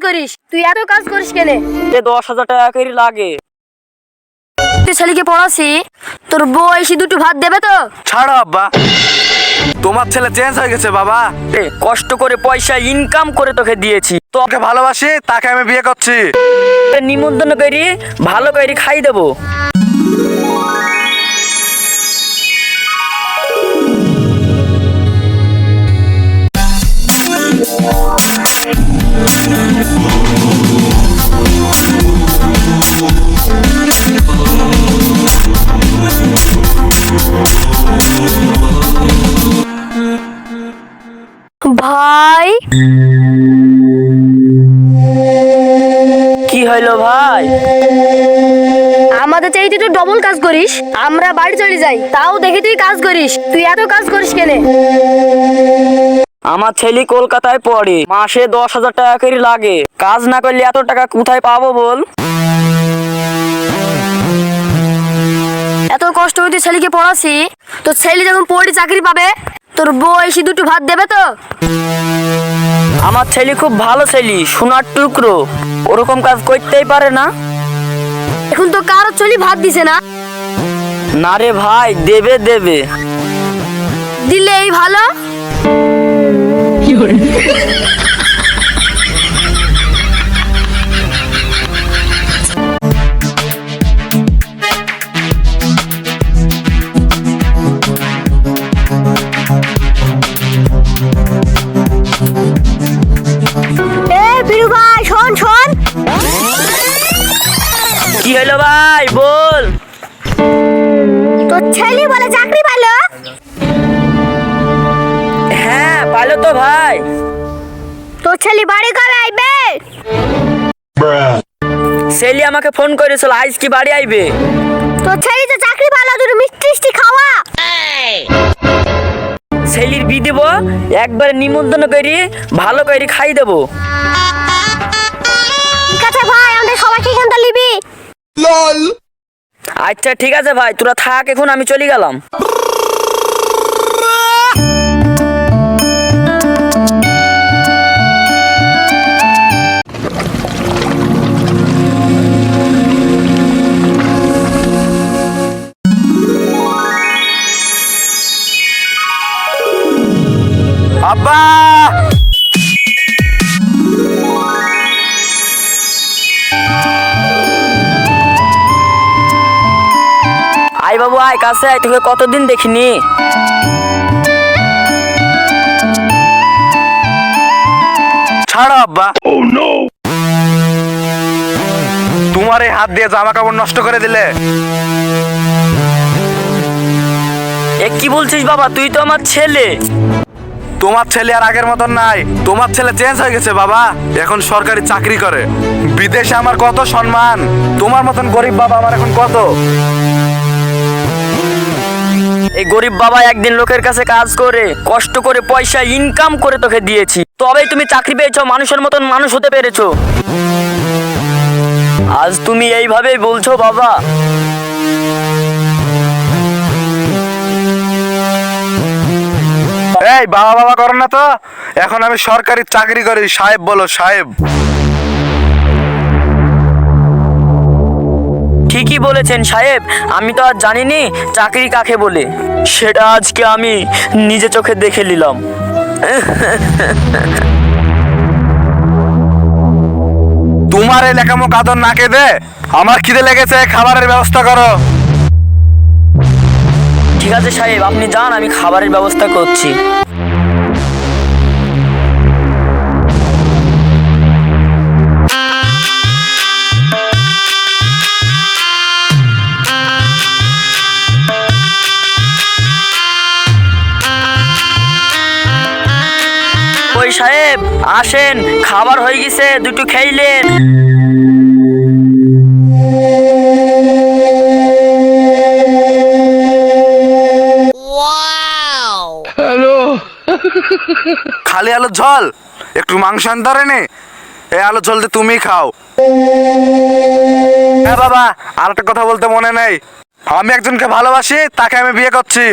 করিস, তুই এত কাজ করিস কেন? 10,000 টাকা করে লাগে। তুই ছেলেকে পড়াছি, তোর বউ এসে দুটো ভাত দেবে তো? ছাড়ো আব্বা, তোমার ছেলে চেঞ্জ হয়ে গেছে বাবা। কষ্ট করে পয়সা ইনকাম করে তোকে দিয়েছি, তোকে ভালোবাসি, তাকে আমি বিয়ে করছি। নিমন্ত্রণ করি, ভালো করে খাই দেবো। ভাই কি হইলো ভাই? আমাদের চাইতে তুই ডবল কাজ করিস, আমরা বাড়ি চলে যাই, তাও দেখি তুই কাজ করিস, তুই এত কাজ করিস কেন? আমার ছেলে কলকাতায় পড়ে, মাসে 10,000 টাকা করে লাগে। কাজ না করলে এত টাকা কোথায় পাবো বল? এত কষ্ট করে তুই ছেলেকে পড়াছি, তোর ছেলে যখন পড়ে চাকরি পাবে, তোর বউ এসে দুটো ভাত দেবে তো? আমার ছেলে খুব ভালো ছেলে, সোনার টুকরো, ওরকম কাজ করতেই পারে না। এখন তো কারো চলি ভাত দিছে না। না রে ভাই, দেবে দেবে। দিলে এই ভালো। বিরু ভাই শোন শোন। কি হলো ভাই বল? তোর ছেলে বলে চাকরি পাইলো? হ্যাঁ পাইলো তো ভাই। তোর ছেলে বাড়ি কবে আইবে? ছেলে আমাকে ফোন করেছিল আজ কি বাড়ি আইবে। তোর ছেলে তো চাকরি পাইলো, দুটো মিষ্টি খাওয়া। ছেলের বি দেব, একবার নিমন্ত্রণ করি, ভালো করে খাই দেবো। ঠিক আছে ভাই, আমাদের সবাইকে এখান থেকে নিবি। আচ্ছা ঠিক আছে ভাই, তোরা থাক, এখন আমি চলে গেলাম। আব্বা, আয় বাবু আয়, কাছে আয়, তোকে কতদিন দেখিনি। ছাড়ো আব্বা। তোমার এই হাত দিয়ে জামা কাপড় নষ্ট করে দিলে। এ কি বলছিস বাবা, তুই তো আমার ছেলে। তোমার ছেলে আর আগের মতন নাই, তোমার ছেলে চেঞ্জ হয়ে গেছে বাবা, এখন সরকারি চাকরি করে। বিদেশে আমার কত সম্মান, তোমার মতন গরিব বাবা আমার এখন কত। এই গরিব বাবা একদিন লোকের কাছে কাজ করে কষ্ট করে পয়সা ইনকাম করে তোকে দিয়েছি, তবেই তুমি চাকরি পেয়েছো, মানুষের মতন মানুষ হতে পেরেছো। আজ তুমি এইভাবেই বলছো বাবা? এই বাবা বাবা করো না তো, এখন আমি সরকারি চাকরি করি। সাহেব বলো সাহেব। ঠিকই বলেছেন সাহেব, আমি তো আর জানিনি চাকরি কাকে বলে, সেটা আজকে আমি নিজে চোখে দেখে নিলাম। তোমার এই লেখামো কাদর নাকে দে, আমার খিদে লেগেছে, খাবারের ব্যবস্থা করো। ঠিক আছে সাহেব, আপনি যান, আমি খাবারের ব্যবস্থা করছি। ওই সাহেব আসেন, খাবার হয়ে গেছে, দুটো খাইলেন। খালি আলুর ঝোল, একটু মাংস আনতে নে। এই আলুর ঝোল দিয়ে তুমি খাও। হ্যাঁ বাবা, আর একটা কথা বলতে মনে নেই, আমি একজনকে ভালোবাসি, তাকে আমি বিয়ে করছি।